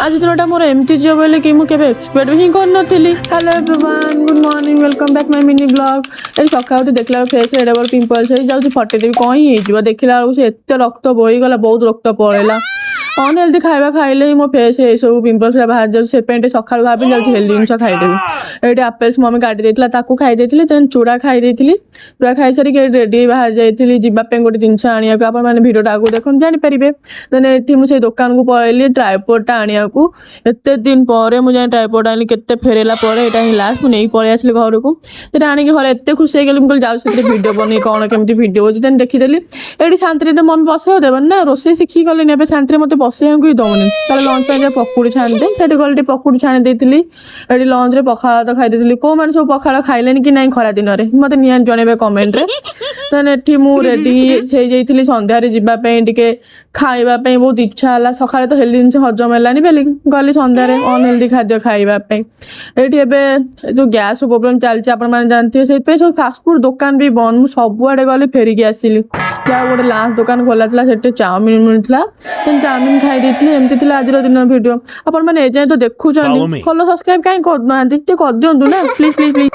आज दिनटा मोर एमती जीव बोले कि मुझे एक्सपेक्ट भी करनी। Hello everyone, good morning, welcome back my mini blog. ये सका देखला फेस एडे बड़ पिंपल्स हो जाऊँ फटेदेवी कौन ही देखला बेलू से एत रक्त बोहीगला, बहुत रक्त पड़ेगा। अनहेल्दी खाଇବା खाइले ही मो फेस रे सब पिंपल्स बाहर जाऊँ से सका भाभी जाऊँ हेल्दी जिन खाईदेवी। ये आपेल्स मम्मी काटी देता ताकू खाई देती, देन चूड़ा खाई देती। चूड़ा खाई सारी रेडी बाहर जाइली जावाई गोटे जिन आने को आपने भिडियोटा आगे देखते जानीपारे। देन ये मुझे दुकान को पलैली ट्राइपॉड आने को। एत दिन पर मुझे ट्राइपॉड आनी के फेरला यहाँ ही लास्ट मुझे पलि आसली घर को। आनिक घर एत खुशी गली मुझे जाऊँ भिडियो बन कौन केमी भिडियो हो देखीदेली। ये शांति मम्मी बसे देवन ना रोसे शिखी गली शांति मत बसैया ही दौनी। कल लंच पे पकुड़ी छाणीदे से गली पकुड़ी छाणी देती। ये लंच रे पखाड़ तो खाई कौ मैंने सब पखाड़ खाइले कि ना खरा दिन में मत निहां जनइबे कमेंट रे। देन ये रेडी हो सन्धारे जावाई टे खावाई बहुत इच्छा है। सका तो हेल्दी जिन हजम है बोली गली सन्धारे अनहेल्दी खाद्य खावाई। ये जो गैस प्रोब्लेम चलती आप जानते हैं, सब फास्टफुड दुकान भी बंद। सबुआड़े गली फेरिकी आसली क्या गोटे लास्ट दुकान खोला से चाउमिन मिलता। चाउमिन खाई देती। एमती आज दिन वीडियो आपण मैंने एजाए तो देखुं। फॉलो सब्सक्राइब कहीं करना कर दिंतु ना प्लीज प्लीज प्लीज।